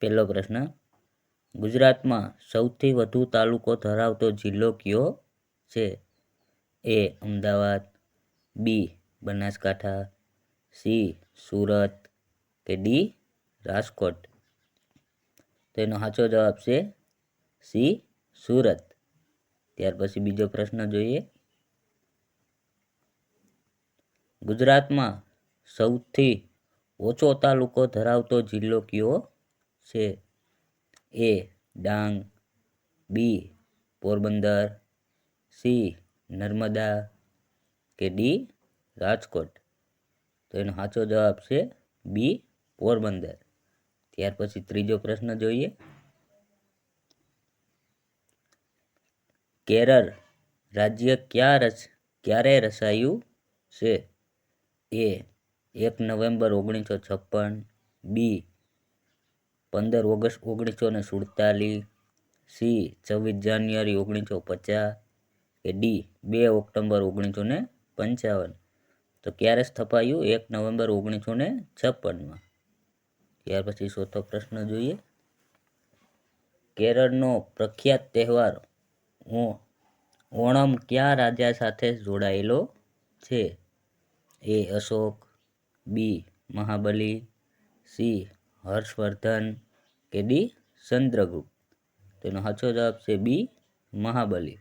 પહેલો પ્રશ્ન, ગુજરાતમાં સૌથી વધુ તાલુકો ધરાવતો જિલ્લો કયો છે? એ અમદાવાદ, બી બનાસકાંઠા, સી સુરત કે ડી રાજકોટ? તો એનો સાચો જવાબ છે સી સુરત. ત્યાર પછી બીજો પ્રશ્ન જોઈએ. ગુજરાતમાં સૌથી ઓછો તાલુકો ધરાવતો જિલ્લો કયો છે? એ ડાંગ, બી પોરબંદર, સી નર્મદા કે ડી રાજકોટ? તો એનો સાચો જવાબ છે બી પોરબંદર. ત્યાર પછી ત્રીજો પ્રશ્ન જોઈએ. કેરળ રાજ્ય ક્યારે રચાયું છે? એ 1 નવેમ્બર 1956, બી 15 ઓગસ્ટ 1947, સી 26 જાન્યુઆરી 1950 કે ડી 2 ઓક્ટોબર 1955? તો ક્યારે સ્થપાયું? 1 નવેમ્બર 1956માં. ત્યાર પછી ચોથો પ્રશ્ન જોઈએ. કેરળનો પ્રખ્યાત તહેવાર ઓણમ કયા રાજા સાથે જોડાયેલો છે? એ અશોક, બી મહાબલી, સી હર્ષવર્ધન કે ડી ચંદ્રગુપ્ત? તેનો સાચો જવાબ છે બી મહાબલી.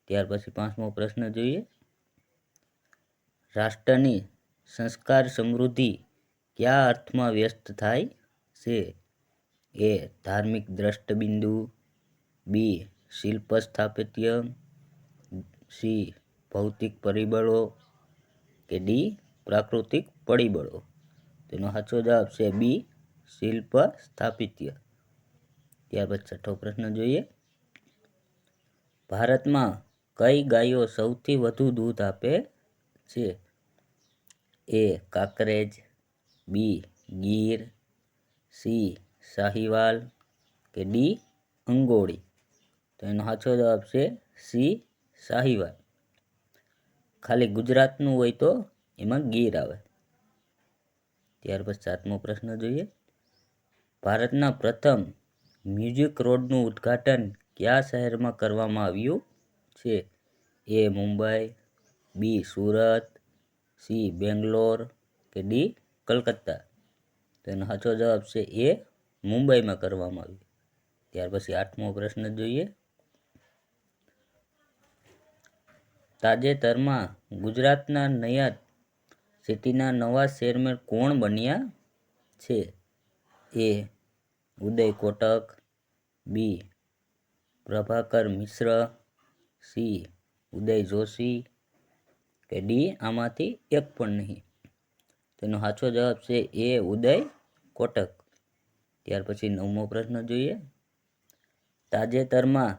ત્યાર પછી પાંચમો પ્રશ્ન જોઈએ. રાષ્ટ્રની સંસ્કાર સમૃદ્ધિ કયા અર્થમાં વ્યસ્ત થાય છે? એ ધાર્મિક દ્રષ્ટિબિંદુ, બી શિલ્પ સ્થાપત્ય, સી ભૌતિક પરિબળો કે ડી પ્રાકૃતિક પરિબળો? તેનો સાચો જવાબ છે બી શિલ્પ સ્થાપત્ય. ત્યાર પછી છઠ્ઠો પ્રશ્ન જોઈએ. ભારતમાં કઈ ગાયો સૌથી વધુ દૂધ આપે છે? એ કાકરેજ, બી ગીર, સી સાહીવાલ કે ડી અંગોળી? તો એનો સાચો જવાબ છે સી સાહીવાલ. ખાલી ગુજરાતનું હોય તો એમાં ગીર આવે. ત્યાર પછી સાતમો પ્રશ્ન જોઈએ. ભારતના પ્રથમ મ્યુઝિક રોડનું ઉદ્ઘાટન કયા શહેરમાં કરવામાં આવ્યું છે? એ મુંબઈ, બી સુરત, સી બેંગ્લોર કે ડી કલકત્તા? તો એનો સાચો જવાબ છે એ મુંબઈમાં કરવામાં આવ્યું. ત્યાર પછી આઠમો પ્રશ્ન જોઈએ. તાજેતરમાં ગુજરાતના નયા સિટીના નવા ચેરમેન કોણ બન્યા છે? એ ઉદય કોટક, બી પ્રભાકર મિશ્ર, સી ઉદય જોશી કે ડી આમાંથી એક પણ નહીં? તેનો સાચો જવાબ છે એ ઉદય કોટક. ત્યાર પછી નવમો પ્રશ્ન જોઈએ. તાજેતરમાં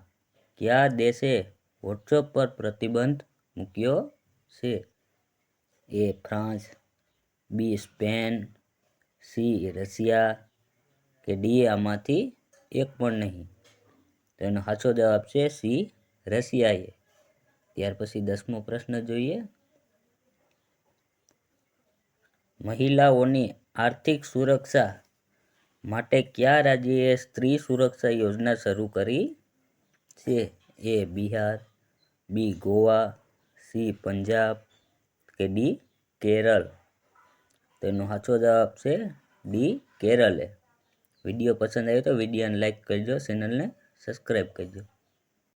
કયા દેશે વોટ્સએપ પર પ્રતિબંધ મૂક્યો છે? A France, B Spain, C Russia કે ડી આમાંથી એક પણ નહીં? તો એનો સાચો જવાબ છે સી રશિયાએ. ત્યાર પછી 10મો પ્રશ્ન જોઈએ. મહિલાઓની આર્થિક સુરક્ષા માટે કયા રાજ્યએ સ્ત્રી સુરક્ષા યોજના શરૂ કરી છે? એ બિહાર, બી ગોવા, સી પંજાબ કે ડી કેરળ? તેનો સાચો જવાબ છે ડી કેરળે. વિડીયો પસંદ આવ્યો તો વિડીયોને લાઈક કરજો, ચેનલને સબસ્ક્રાઈબ કરજો.